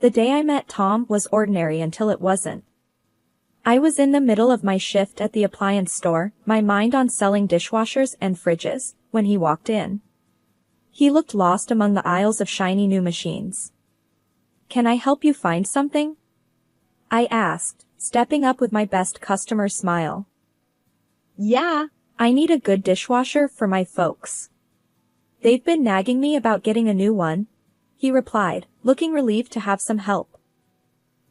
The day I met Tom was ordinary until it wasn't. I was in the middle of my shift at the appliance store, my mind on selling dishwashers and fridges, when he walked in. He looked lost among the aisles of shiny new machines. "Can I help you find something?" I asked, stepping up with my best customer smile. "Yeah, I need a good dishwasher for my folks. They've been nagging me about getting a new one," he replied, looking relieved to have some help.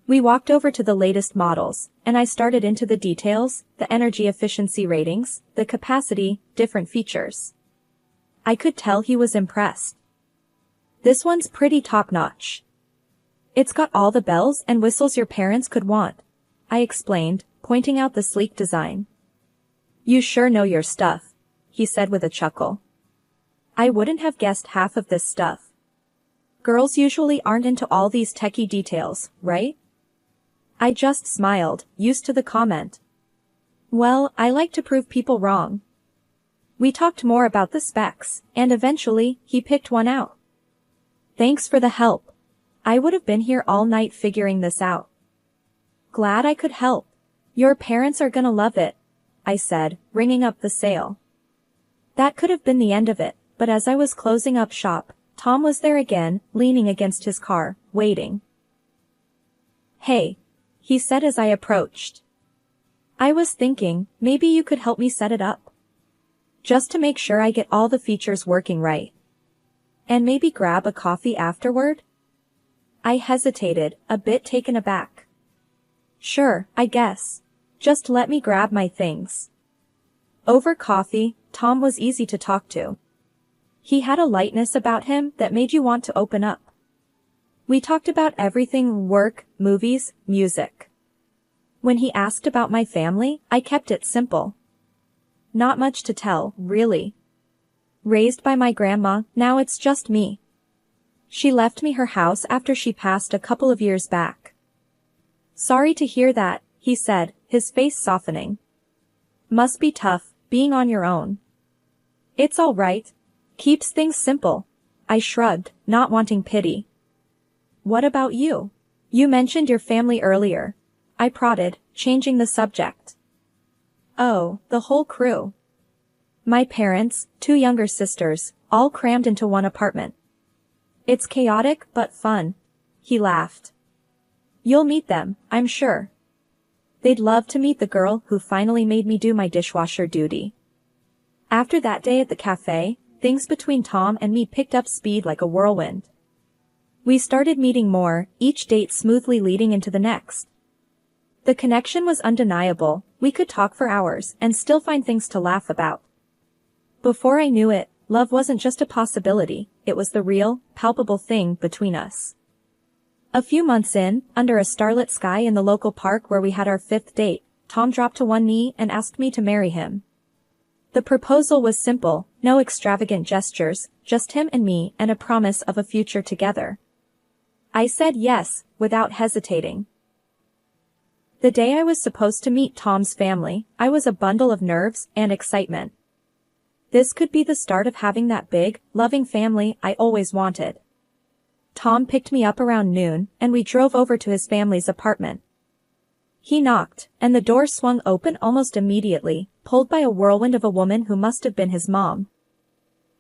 We walked over to the latest models, and I started into the details, the energy efficiency ratings, the capacity, different features. I could tell he was impressed. "This one's pretty top-notch. It's got all the bells and whistles your parents could want," I explained, pointing out the sleek design. "You sure know your stuff," he said with a chuckle. I wouldn't have guessed half of this stuff. Girls usually aren't into all these techie details, right? I just smiled, used to the comment. Well, I like to prove people wrong. We talked more about the specs, and eventually, he picked one out. "Thanks for the help. I would have been here all night figuring this out." "Glad I could help. Your parents are gonna love it," I said, ringing up the sale. That could have been the end of it, but as I was closing up shop, Tom was there again, leaning against his car, waiting. "Hey," he said as I approached. "I was thinking, maybe you could help me set it up. Just to make sure I get all the features working right. And maybe grab a coffee afterward?" I hesitated, a bit taken aback. "Sure, I guess. Just let me grab my things." Over coffee, Tom was easy to talk to. He had a lightness about him that made you want to open up. We talked about everything: work, movies, music. When he asked about my family, I kept it simple. Not much to tell, really. Raised by my grandma, now it's just me. She left me her house after she passed a couple of years back. "Sorry to hear that," he said, his face softening. "Must be tough, being on your own." "It's all right. Keeps things simple." I shrugged, not wanting pity. "What about you? You mentioned your family earlier," I prodded, changing the subject. "Oh, the whole crew. My parents, 2 younger sisters, all crammed into one apartment. It's chaotic but fun," he laughed. "You'll meet them, I'm sure. They'd love to meet the girl who finally made me do my dishwasher duty." After that day at the cafe, things between Tom and me picked up speed like a whirlwind. We started meeting more, each date smoothly leading into the next. The connection was undeniable. We could talk for hours and still find things to laugh about. Before I knew it, love wasn't just a possibility, it was the real, palpable thing between us. A few months in, under a starlit sky in the local park where we had our 5th date, Tom dropped to one knee and asked me to marry him. The proposal was simple, no extravagant gestures, just him and me and a promise of a future together. I said yes, without hesitating. The day I was supposed to meet Tom's family, I was a bundle of nerves and excitement. This could be the start of having that big, loving family I always wanted. Tom picked me up around noon, and we drove over to his family's apartment. He knocked, and the door swung open almost immediately, pulled by a whirlwind of a woman who must have been his mom.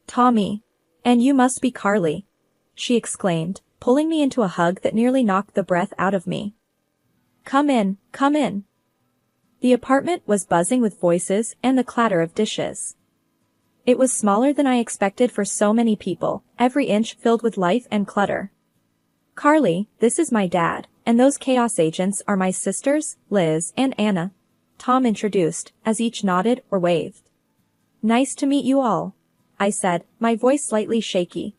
"Tommy. And you must be Carly," she exclaimed, pulling me into a hug that nearly knocked the breath out of me. Come in, come in." The apartment was buzzing with voices and the clatter of dishes. It was smaller than I expected for so many people, every inch filled with life and clutter. "Carly, this is my dad, and those chaos agents are my sisters, Liz and Anna," Tom introduced, as each nodded or waved. "Nice to meet you all," I said, my voice slightly shaky.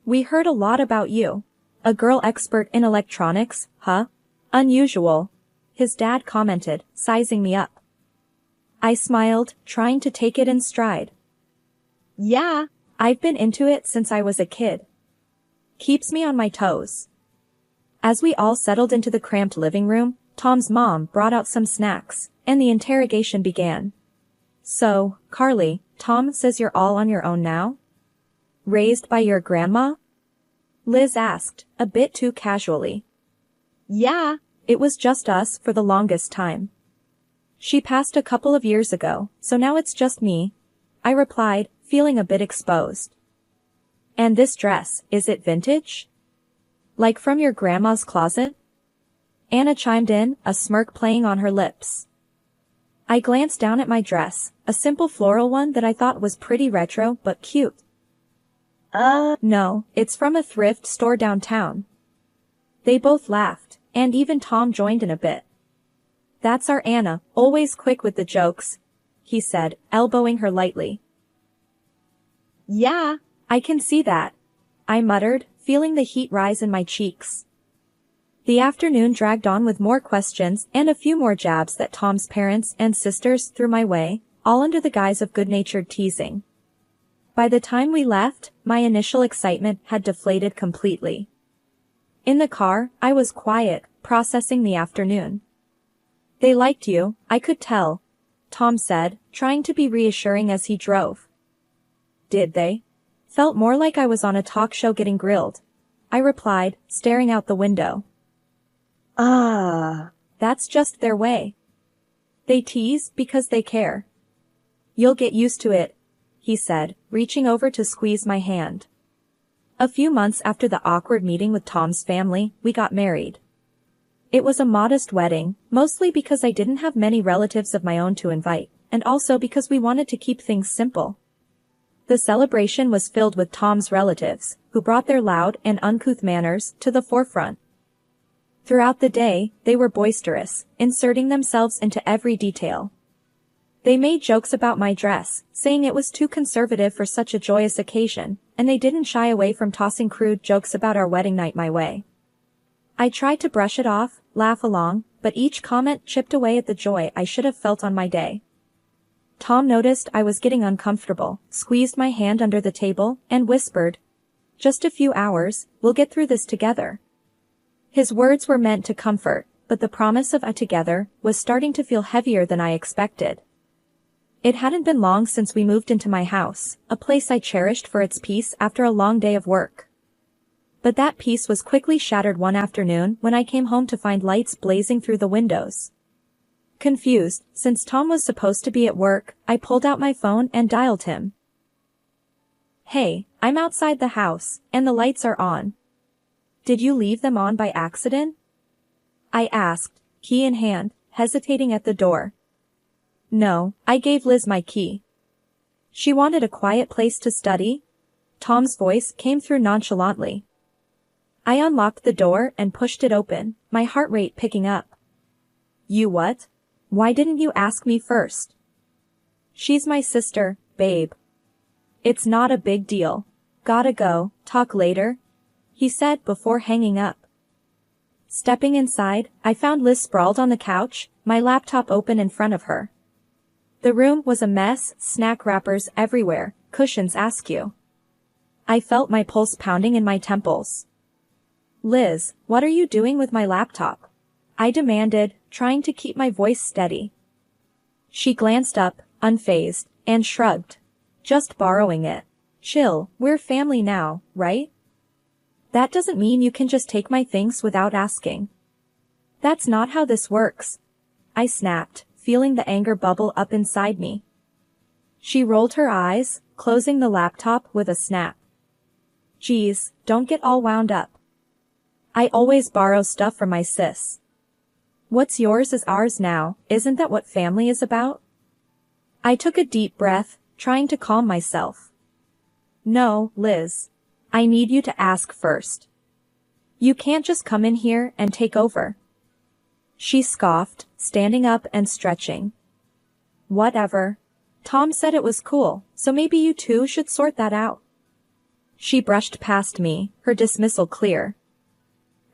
"We heard a lot about you. A girl expert in electronics, huh? Unusual," his dad commented, sizing me up. I smiled, trying to take it in stride. "Yeah, I've been into it since I was a kid. Keeps me on my toes." As we all settled into the cramped living room, Tom's mom brought out some snacks, and the interrogation began. "So, Carly, Tom says you're all on your own now? Raised by your grandma?" Liz asked, a bit too casually. Yeah, It was just us for the longest time. She passed a couple of years ago, so now it's just me, I replied, feeling a bit exposed. And this dress, is it vintage? Like from your grandma's closet? Anna chimed in, a smirk playing on her lips. I glanced down at my dress, a simple floral one that I thought was pretty retro but cute. No, it's from a thrift store downtown. They both laughed, and even Tom joined in a bit. That's our Anna, always quick with the jokes, he said, elbowing her lightly. Yeah, I can see that, I muttered, feeling the heat rise in my cheeks. The afternoon dragged on with more questions and a few more jabs that Tom's parents and sisters threw my way, all under the guise of good-natured teasing. By the time we left, my initial excitement had deflated completely. In the car, I was quiet, processing the afternoon. They liked you, I could tell, Tom said, trying to be reassuring as he drove. Did they? Felt more like I was on a talk show getting grilled, I replied, staring out the window. That's just their way. They tease because they care. You'll get used to it, he said, reaching over to squeeze my hand. A few months after the awkward meeting with Tom's family, we got married. It was a modest wedding, mostly because I didn't have many relatives of my own to invite, and also because we wanted to keep things simple. The celebration was filled with Tom's relatives, who brought their loud and uncouth manners to the forefront. Throughout the day, they were boisterous, inserting themselves into every detail. They made jokes about my dress, saying it was too conservative for such a joyous occasion, and they didn't shy away from tossing crude jokes about our wedding night my way. I tried to brush it off, laugh along, but each comment chipped away at the joy I should have felt on my day. Tom noticed I was getting uncomfortable, squeezed my hand under the table, and whispered, "Just a few hours, we'll get through this together." His words were meant to comfort, but the promise of a together was starting to feel heavier than I expected. It hadn't been long since we moved into my house, a place I cherished for its peace after a long day of work. But that peace was quickly shattered one afternoon when I came home to find lights blazing through the windows. Confused, since Tom was supposed to be at work, I pulled out my phone and dialed him. "Hey, I'm outside the house, and the lights are on. Did you leave them on by accident?" I asked, key in hand, hesitating at the door. "No, I gave Liz my key. She wanted a quiet place to study." Tom's voice came through nonchalantly. I unlocked the door and pushed it open, my heart rate picking up. "You what? Why didn't you ask me first?" "She's my sister, babe. It's not a big deal. Gotta go, talk later," he said before hanging up. Stepping inside, I found Liz sprawled on the couch, my laptop open in front of her. The room was a mess, snack wrappers everywhere, cushions askew. I felt my pulse pounding in my temples. "Liz, what are you doing with my laptop?" I demanded, trying to keep my voice steady. She glanced up, unfazed, and shrugged. "Just borrowing it. Chill, we're family now, right? That doesn't mean you can just take my things without asking." "That's not how this works," I snapped, feeling the anger bubble up inside me. She rolled her eyes, closing the laptop with a snap. "Geez, don't get all wound up. I always borrow stuff from my sis. What's yours is ours now, isn't that what family is about?" I took a deep breath, trying to calm myself. "No, Liz. I need you to ask first. You can't just come in here and take over." She scoffed, standing up and stretching. "Whatever. Tom said it was cool, so maybe you two should sort that out." She brushed past me, her dismissal clear.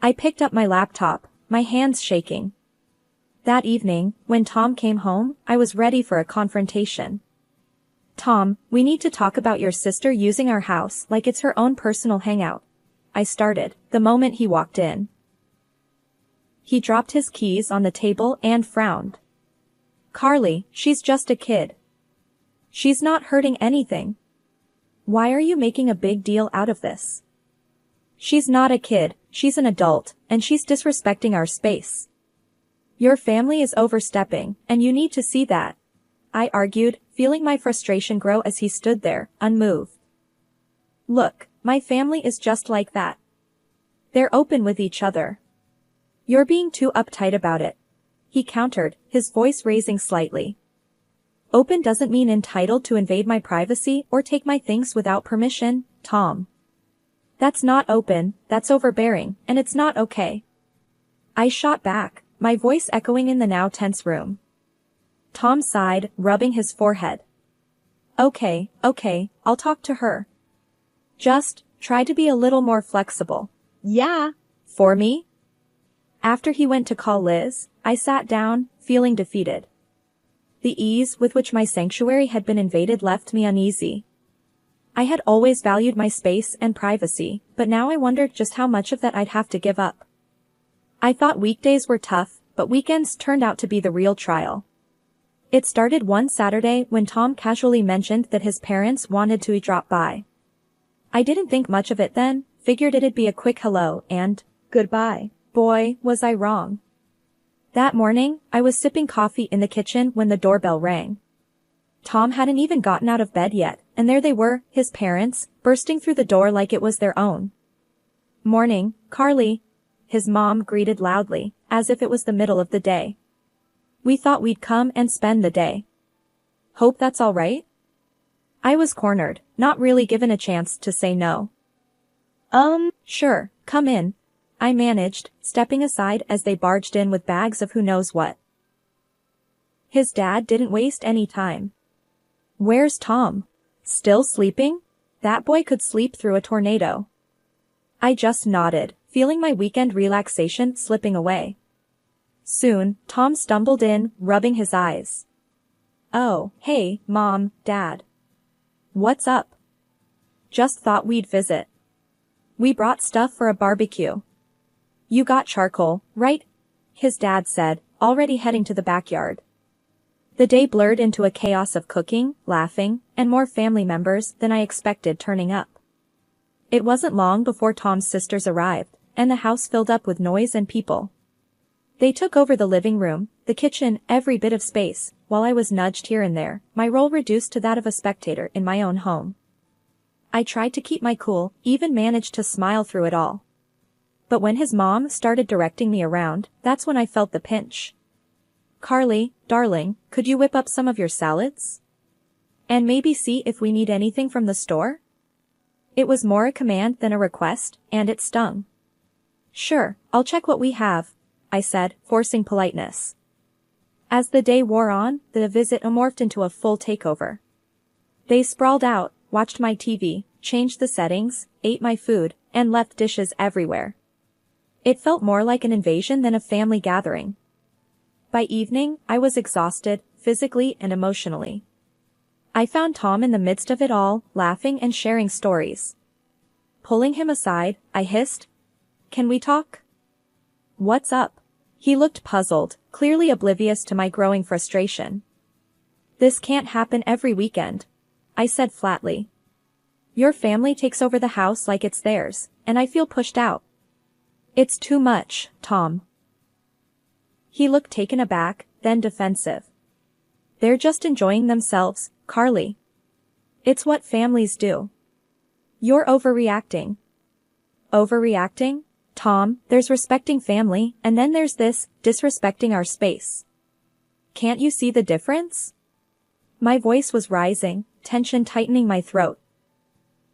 I picked up my laptop, my hands shaking. That evening, when Tom came home, I was ready for a confrontation. "Tom, we need to talk about your sister using our house like it's her own personal hangout," I started, the moment he walked in. He dropped his keys on the table and frowned. "Carly, she's just a kid. She's not hurting anything. Why are you making a big deal out of this?" She's not a kid, she's an adult, and she's disrespecting our space. Your family is overstepping, and you need to see that. I argued, feeling my frustration grow as he stood there, unmoved. Look, my family is just like that. They're open with each other. You're being too uptight about it. He countered, his voice raising slightly. Open doesn't mean entitled to invade my privacy or take my things without permission, Tom. That's not open, that's overbearing, and it's not okay. I shot back, my voice echoing in the now tense room. Tom sighed, rubbing his forehead. Okay, I'll talk to her. Just, try to be a little more flexible. Yeah. For me? After he went to call Liz, I sat down, feeling defeated. The ease with which my sanctuary had been invaded left me uneasy. I had always valued my space and privacy, but now I wondered just how much of that I'd have to give up. I thought weekdays were tough, but weekends turned out to be the real trial. It started one Saturday when Tom casually mentioned that his parents wanted to drop by. I didn't think much of it then, figured it'd be a quick hello and goodbye. Boy, was I wrong. That morning, I was sipping coffee in the kitchen when the doorbell rang. Tom hadn't even gotten out of bed yet, and there they were, his parents, bursting through the door like it was their own. Morning, Carly. His mom greeted loudly, as if it was the middle of the day. We thought we'd come and spend the day. Hope that's all right? I was cornered, not really given a chance to say no. Sure, come in. I managed, stepping aside as they barged in with bags of who knows what. His dad didn't waste any time. Where's Tom? Still sleeping? That boy could sleep through a tornado. I just nodded, feeling my weekend relaxation slipping away. Soon, Tom stumbled in, rubbing his eyes. Oh, hey, Mom, Dad. What's up? Just thought we'd visit. We brought stuff for a barbecue. You got charcoal, right? His dad said, already heading to the backyard. The day blurred into a chaos of cooking, laughing, and more family members than I expected turning up. It wasn't long before Tom's sisters arrived, and the house filled up with noise and people. They took over the living room, the kitchen, every bit of space, while I was nudged here and there, my role reduced to that of a spectator in my own home. I tried to keep my cool, even managed to smile through it all. But when his mom started directing me around, that's when I felt the pinch. Carly, darling, could you whip up some of your salads? And maybe see if we need anything from the store? It was more a command than a request, and it stung. Sure, I'll check what we have, I said, forcing politeness. As the day wore on, the visit morphed into a full takeover. They sprawled out, watched my TV, changed the settings, ate my food, and left dishes everywhere. It felt more like an invasion than a family gathering. By evening, I was exhausted, physically and emotionally. I found Tom in the midst of it all, laughing and sharing stories. Pulling him aside, I hissed, "Can we talk?" "What's up?" He looked puzzled, clearly oblivious to my growing frustration. "This can't happen every weekend," I said flatly. "Your family takes over the house like it's theirs, and I feel pushed out." "It's too much, Tom." He looked taken aback, then defensive. "They're just enjoying themselves, Carly. It's what families do." "You're overreacting." "Overreacting? Tom, there's respecting family, and then there's this, disrespecting our space. Can't you see the difference?" My voice was rising, tension tightening my throat.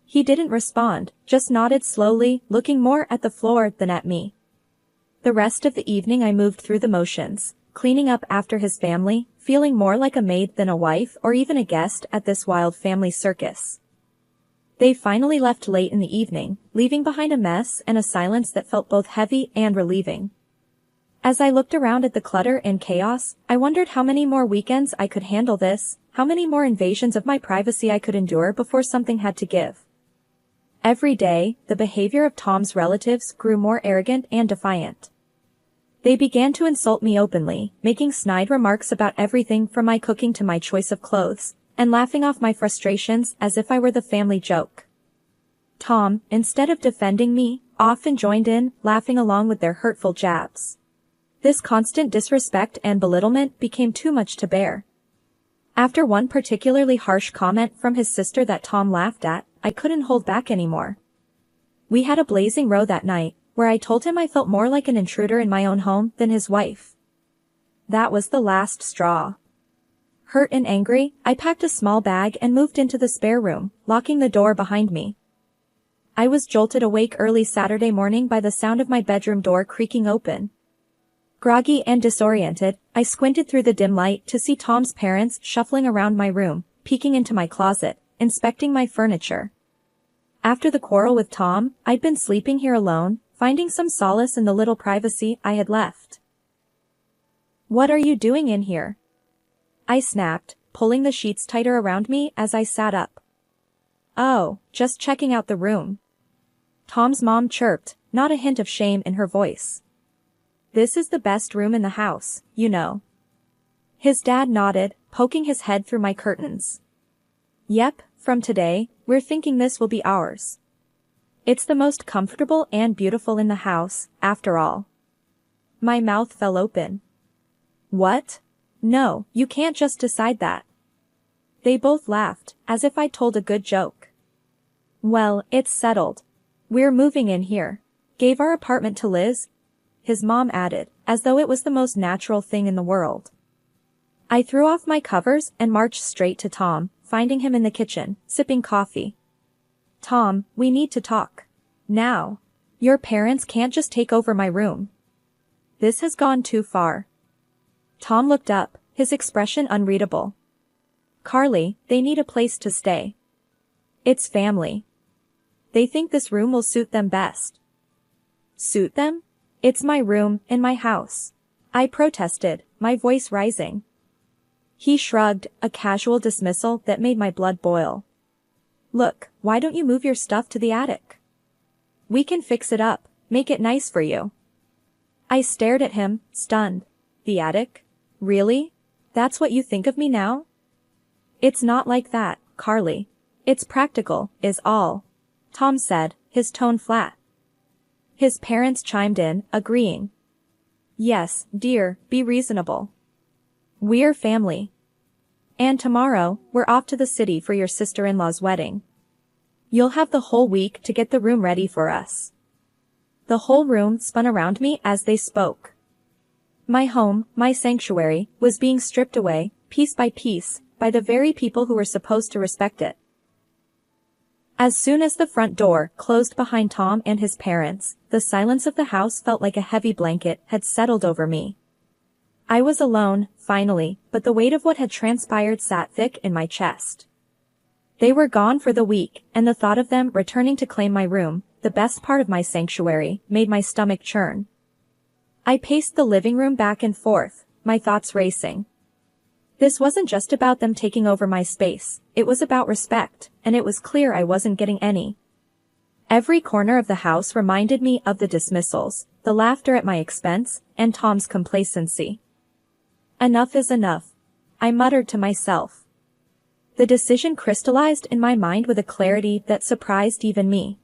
He didn't respond, just nodded slowly, looking more at the floor than at me. The rest of the evening I moved through the motions, cleaning up after his family, feeling more like a maid than a wife or even a guest at this wild family circus. They finally left late in the evening, leaving behind a mess and a silence that felt both heavy and relieving. As I looked around at the clutter and chaos, I wondered how many more weekends I could handle this, how many more invasions of my privacy I could endure before something had to give. Every day, the behavior of Tom's relatives grew more arrogant and defiant. They began to insult me openly, making snide remarks about everything from my cooking to my choice of clothes, and laughing off my frustrations as if I were the family joke. Tom, instead of defending me, often joined in, laughing along with their hurtful jabs. This constant disrespect and belittlement became too much to bear. After one particularly harsh comment from his sister that Tom laughed at, I couldn't hold back anymore. We had a blazing row that night, where I told him I felt more like an intruder in my own home than his wife. That was the last straw. Hurt and angry, I packed a small bag and moved into the spare room, locking the door behind me. I was jolted awake early Saturday morning by the sound of my bedroom door creaking open. Groggy and disoriented, I squinted through the dim light to see Tom's parents shuffling around my room, peeking into my closet, inspecting my furniture. After the quarrel with Tom, I'd been sleeping here alone, finding some solace in the little privacy I had left. "What are you doing in here?" I snapped, pulling the sheets tighter around me as I sat up. "Oh, just checking out the room." Tom's mom chirped, not a hint of shame in her voice. "This is the best room in the house, you know." His dad nodded, poking his head through my curtains. "Yep, from today, we're thinking this will be ours. It's the most comfortable and beautiful in the house, after all." My mouth fell open. "What? No, you can't just decide that." They both laughed, as if I'd told a good joke. "Well, it's settled. We're moving in here. Gave our apartment to Liz," his mom added, as though it was the most natural thing in the world. I threw off my covers and marched straight to Tom, finding him in the kitchen, sipping coffee. "Tom, we need to talk. Now. Your parents can't just take over my room. This has gone too far." Tom looked up, his expression unreadable. "Carly, they need a place to stay. It's family. They think this room will suit them best." "Suit them? It's my room, in my house," I protested, my voice rising. He shrugged, a casual dismissal that made my blood boil. "Look, why don't you move your stuff to the attic? We can fix it up, make it nice for you." I stared at him, stunned. "The attic? Really? That's what you think of me now?" "It's not like that, Carly. It's practical, is all," Tom said, his tone flat. His parents chimed in, agreeing. "Yes, dear, be reasonable. We're family. And tomorrow, we're off to the city for your sister-in-law's wedding. You'll have the whole week to get the room ready for us." The whole room spun around me as they spoke. My home, my sanctuary, was being stripped away, piece by piece, by the very people who were supposed to respect it. As soon as the front door closed behind Tom and his parents, the silence of the house felt like a heavy blanket had settled over me. I was alone, finally, but the weight of what had transpired sat thick in my chest. They were gone for the week, and the thought of them returning to claim my room, the best part of my sanctuary, made my stomach churn. I paced the living room back and forth, my thoughts racing. This wasn't just about them taking over my space, it was about respect, and it was clear I wasn't getting any. Every corner of the house reminded me of the dismissals, the laughter at my expense, and Tom's complacency. Enough is enough, I muttered to myself. The decision crystallized in my mind with a clarity that surprised even me.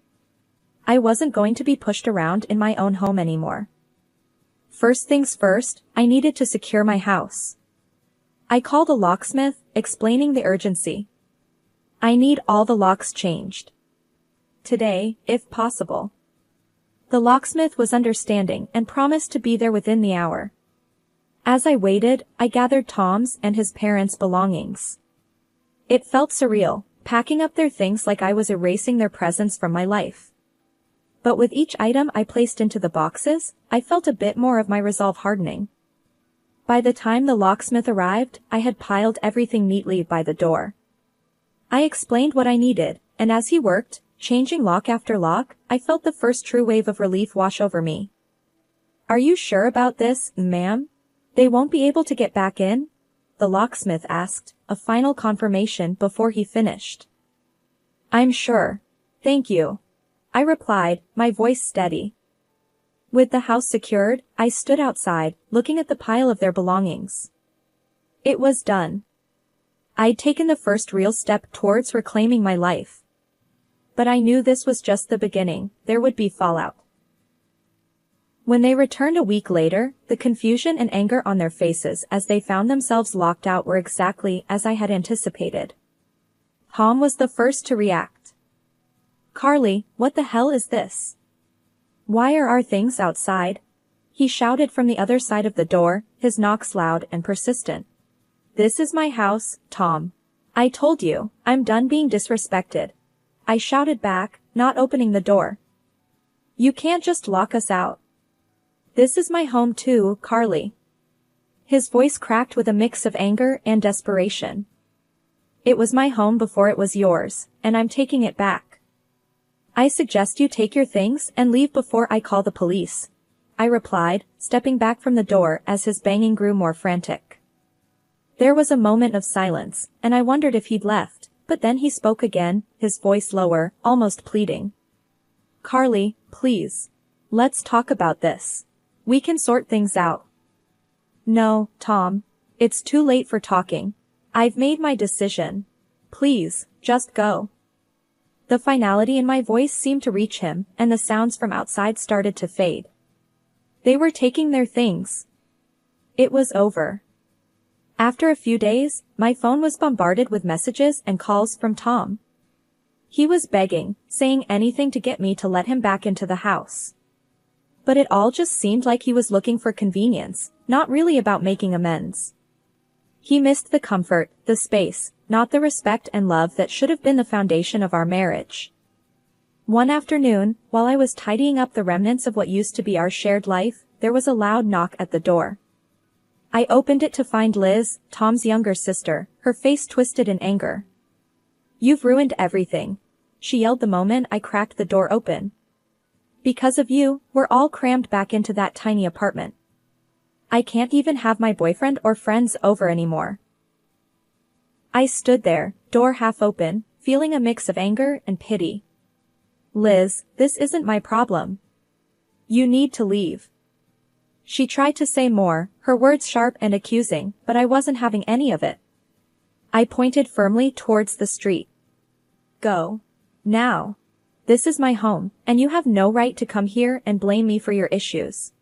I wasn't going to be pushed around in my own home anymore. First things first, I needed to secure my house. I called a locksmith, explaining the urgency. I need all the locks changed. Today, if possible. The locksmith was understanding and promised to be there within the hour. As I waited, I gathered Tom's and his parents' belongings. It felt surreal, packing up their things like I was erasing their presence from my life. But with each item I placed into the boxes, I felt a bit more of my resolve hardening. By the time the locksmith arrived, I had piled everything neatly by the door. I explained what I needed, and as he worked, changing lock after lock, I felt the first true wave of relief wash over me. "Are you sure about this, ma'am? They won't be able to get back in?" the locksmith asked, a final confirmation before he finished. "I'm sure. Thank you," I replied, my voice steady. With the house secured, I stood outside, looking at the pile of their belongings. It was done. I'd taken the first real step towards reclaiming my life. But I knew this was just the beginning, there would be fallout. When they returned a week later, the confusion and anger on their faces as they found themselves locked out were exactly as I had anticipated. Tom was the first to react. "Carly, what the hell is this? Why are our things outside?" he shouted from the other side of the door, his knocks loud and persistent. "This is my house, Tom. I told you, I'm done being disrespected," I shouted back, not opening the door. "You can't just lock us out. This is my home too, Carly." His voice cracked with a mix of anger and desperation. "It was my home before it was yours, and I'm taking it back. I suggest you take your things and leave before I call the police," I replied, stepping back from the door as his banging grew more frantic. There was a moment of silence, and I wondered if he'd left, but then he spoke again, his voice lower, almost pleading. "Carly, please. Let's talk about this. We can sort things out." "No, Tom. It's too late for talking. I've made my decision. Please, just go." The finality in my voice seemed to reach him, and the sounds from outside started to fade. They were taking their things. It was over. After a few days, my phone was bombarded with messages and calls from Tom. He was begging, saying anything to get me to let him back into the house. But it all just seemed like he was looking for convenience, not really about making amends. He missed the comfort, the space, not the respect and love that should have been the foundation of our marriage. One afternoon, while I was tidying up the remnants of what used to be our shared life, there was a loud knock at the door. I opened it to find Liz, Tom's younger sister, her face twisted in anger. "You've ruined everything," she yelled the moment I cracked the door open. "Because of you, we're all crammed back into that tiny apartment. I can't even have my boyfriend or friends over anymore." I stood there, door half open, feeling a mix of anger and pity. "Liz, this isn't my problem. You need to leave." She tried to say more, her words sharp and accusing, but I wasn't having any of it. I pointed firmly towards the street. "Go. Now. This is my home, and you have no right to come here and blame me for your issues."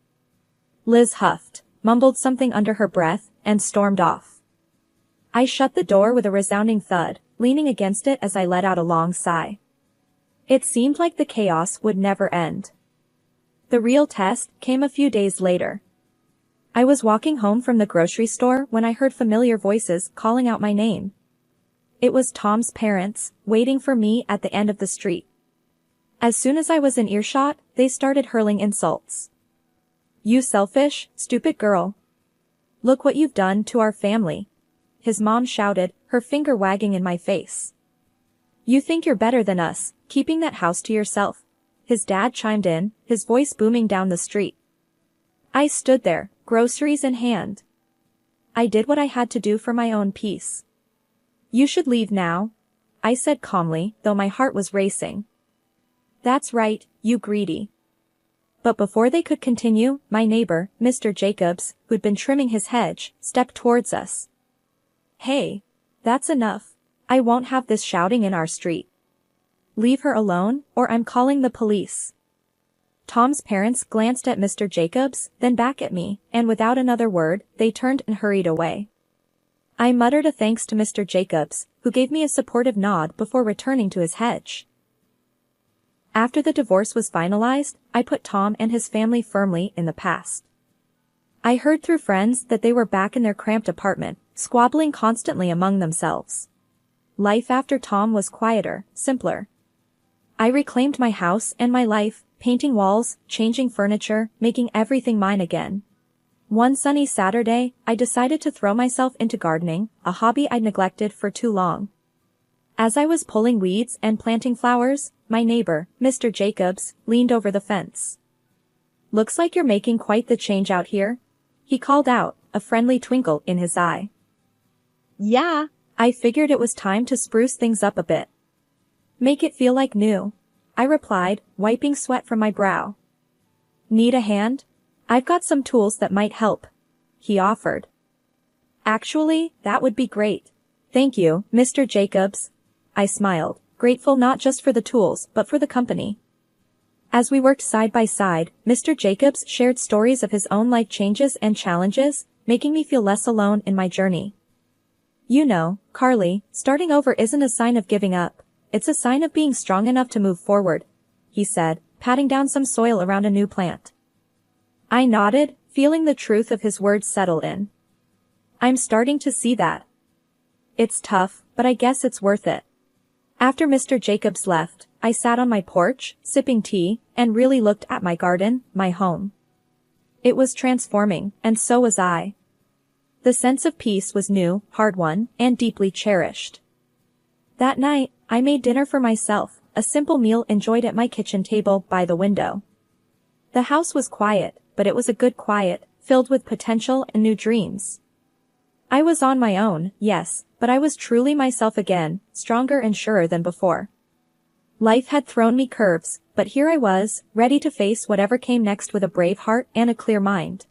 Liz huffed, mumbled something under her breath, and stormed off. I shut the door with a resounding thud, leaning against it as I let out a long sigh. It seemed like the chaos would never end. The real test came a few days later. I was walking home from the grocery store when I heard familiar voices calling out my name. It was Tom's parents, waiting for me at the end of the street. As soon as I was in earshot, they started hurling insults. "You selfish, stupid girl. Look what you've done to our family," his mom shouted, her finger wagging in my face. "You think you're better than us, keeping that house to yourself," his dad chimed in, his voice booming down the street. I stood there, groceries in hand. I did what I had to do for my own peace. "You should leave now," I said calmly, though my heart was racing. "That's right, you greedy." But before they could continue, my neighbor, Mr. Jacobs, who'd been trimming his hedge, stepped towards us. "Hey, that's enough. I won't have this shouting in our street. Leave her alone, or I'm calling the police." Tom's parents glanced at Mr. Jacobs, then back at me, and without another word, they turned and hurried away. I muttered a thanks to Mr. Jacobs, who gave me a supportive nod before returning to his hedge. After the divorce was finalized, I put Tom and his family firmly in the past. I heard through friends that they were back in their cramped apartment, squabbling constantly among themselves. Life after Tom was quieter, simpler. I reclaimed my house and my life, painting walls, changing furniture, making everything mine again. One sunny Saturday, I decided to throw myself into gardening, a hobby I'd neglected for too long. As I was pulling weeds and planting flowers, my neighbor, Mr. Jacobs, leaned over the fence. "Looks like you're making quite the change out here," he called out, a friendly twinkle in his eye. "Yeah," I figured it was time to spruce things up a bit. "Make it feel like new," I replied, wiping sweat from my brow. "Need a hand? I've got some tools that might help," he offered. "Actually, that would be great. Thank you, Mr. Jacobs," I smiled, grateful not just for the tools but for the company. As we worked side by side, Mr. Jacobs shared stories of his own life changes and challenges, making me feel less alone in my journey. You know, Carly, starting over isn't a sign of giving up. It's a sign of being strong enough to move forward, he said, patting down some soil around a new plant. I nodded, feeling the truth of his words settle in. I'm starting to see that. It's tough, but I guess it's worth it. After Mr. Jacobs left, I sat on my porch, sipping tea, and really looked at my garden, my home. It was transforming, and so was I. The sense of peace was new, hard-won, and deeply cherished. That night, I made dinner for myself, a simple meal enjoyed at my kitchen table by the window. The house was quiet, but it was a good quiet, filled with potential and new dreams. I was on my own, yes, but I was truly myself again, stronger and surer than before. Life had thrown me curves, but here I was, ready to face whatever came next with a brave heart and a clear mind.